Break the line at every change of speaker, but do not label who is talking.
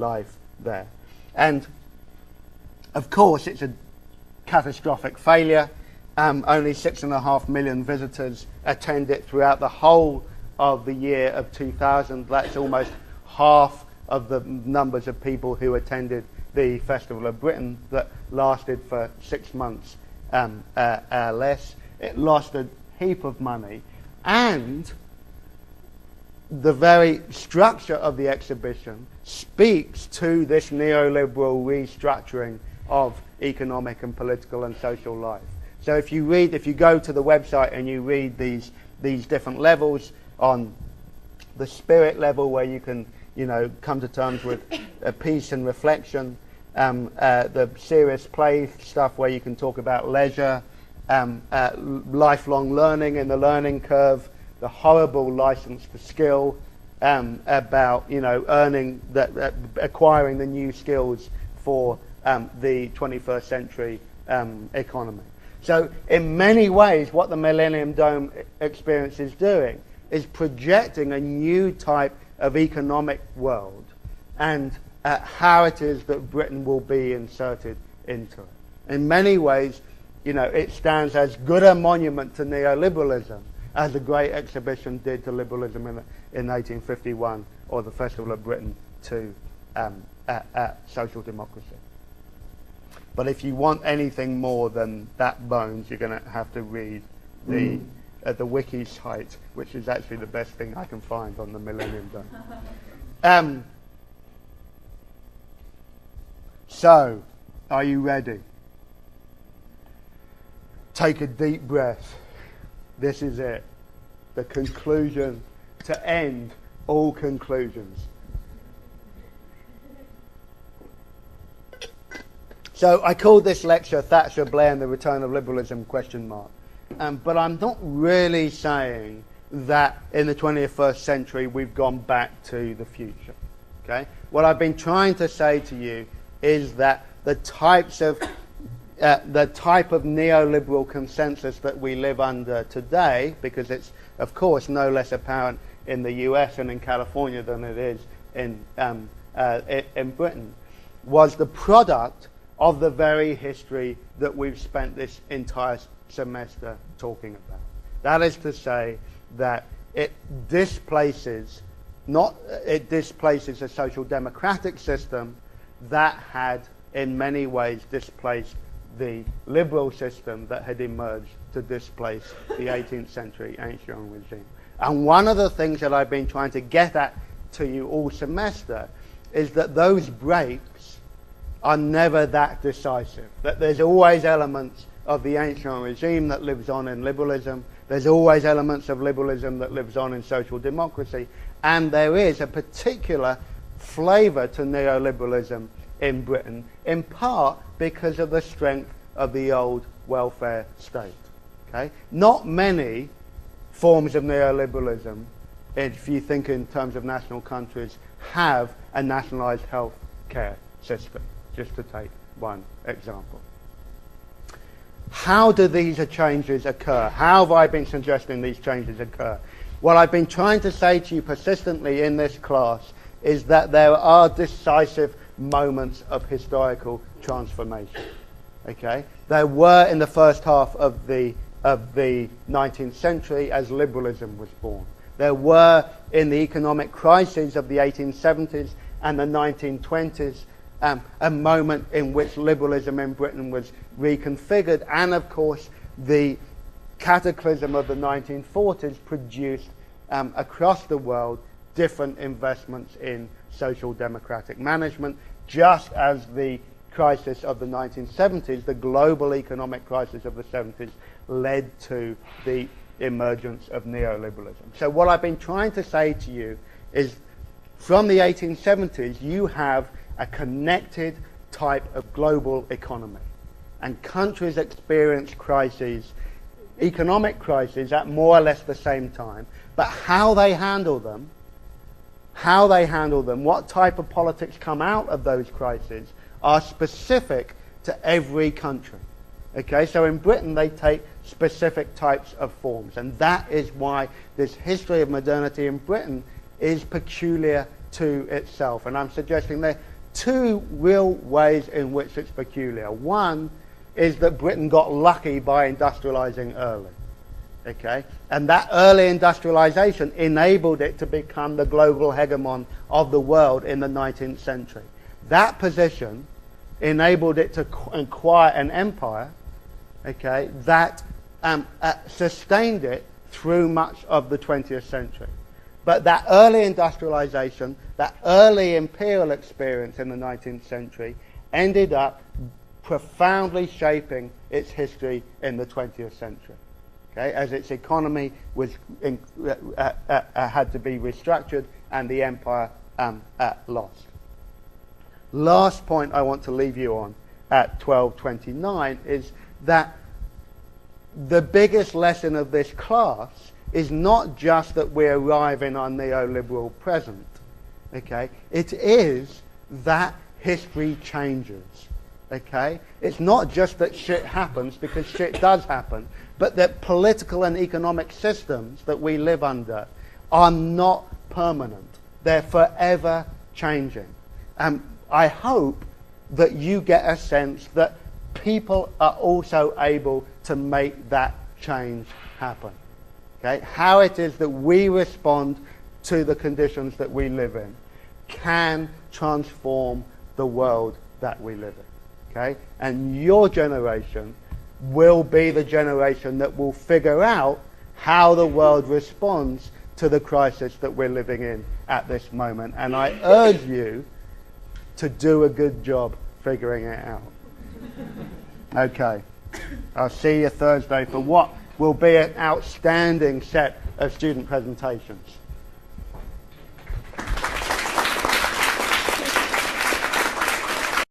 life there. And of course, it's a catastrophic failure. Only 6.5 million visitors attend it throughout the whole of the year of 2000. That's almost half of the numbers of people who attended the Festival of Britain that lasted for 6 months less. It lost a heap of money, and the very structure of the exhibition speaks to this neoliberal restructuring of economic and political and social life. So if you go to the website and you read these different levels, on the spirit level where you can, come to terms with peace and reflection, the serious play stuff where you can talk about leisure, lifelong learning in the learning curve, the horrible license for skill, about acquiring the new skills for the 21st century economy. So in many ways, what the Millennium Dome experience is doing is projecting a new type of economic world and how it is that Britain will be inserted into it. In many ways, it stands as good a monument to neoliberalism as the Great Exhibition did to liberalism in 1851, or the Festival of Britain to social democracy. But if you want anything more than that bones, you're going to have to read the wiki site, which is actually the best thing I can find on the Millennium Dome. So, are you ready? Take a deep breath. This is it. The conclusion to end all conclusions. So I called this lecture Thatcher, Blair and the Return of Liberalism ? But I'm not really saying that in the 21st century we've gone back to the future. Okay? What I've been trying to say to you is that the type of neoliberal consensus that we live under today, because it's of course no less apparent in the US and in California than it is in Britain, was the product of the very history that we've spent this entire semester talking about. That is to say that it displaces a social democratic system that had in many ways displaced the liberal system that had emerged to displace the 18th century ancien regime. And one of the things that I've been trying to get at to you all semester is that those breaks are never that decisive, that there's always elements of the ancien regime that lives on in liberalism, there's always elements of liberalism that lives on in social democracy, and there is a particular flavour to neoliberalism in Britain, in part because of the strength of the old welfare state. Okay? Not many forms of neoliberalism, if you think in terms of national countries, have a nationalised health care system, just to take one example. How do these changes occur? How have I been suggesting these changes occur? What I've been trying to say to you persistently in this class is that there are decisive moments of historical transformation. Okay? There were in the first half of the 19th century as liberalism was born. There were in the economic crises of the 1870s and the 1920s a moment in which liberalism in Britain was reconfigured, and of course the cataclysm of the 1940s produced across the world different investments in social democratic management, just as the crisis of the 1970s, the global economic crisis of the 70s, led to the emergence of neoliberalism. So what I've been trying to say to you is, from the 1870s, you have a connected type of global economy. And countries experience crises, economic crises, at more or less the same time. But how they handle them, what type of politics come out of those crises, are specific to every country. Okay, so in Britain they take specific types of forms, and that is why this history of modernity in Britain is peculiar to itself. And I'm suggesting there are two real ways in which it's peculiar. One is that Britain got lucky by industrializing early. Okay? And that early industrialization enabled it to become the global hegemon of the world in the 19th century. That position enabled it to acquire an empire, okay, that sustained it through much of the 20th century. But that early industrialization, that early imperial experience in the 19th century ended up profoundly shaping its history in the 20th century. Okay, as its economy was had to be restructured and the empire lost. Last point I want to leave you on at 1229 is that the biggest lesson of this class is not just that we arrive in our neoliberal present. Okay, it is that history changes. Okay, it's not just that shit happens, because shit does happen, but that political and economic systems that we live under are not permanent. They're forever changing. I hope that you get a sense that people are also able to make that change happen. Okay? How it is that we respond to the conditions that we live in can transform the world that we live in. Okay? And your generation will be the generation that will figure out how the world responds to the crisis that we're living in at this moment. And I urge you to do a good job figuring it out. Okay. I'll see you Thursday for what will be an outstanding set of student presentations.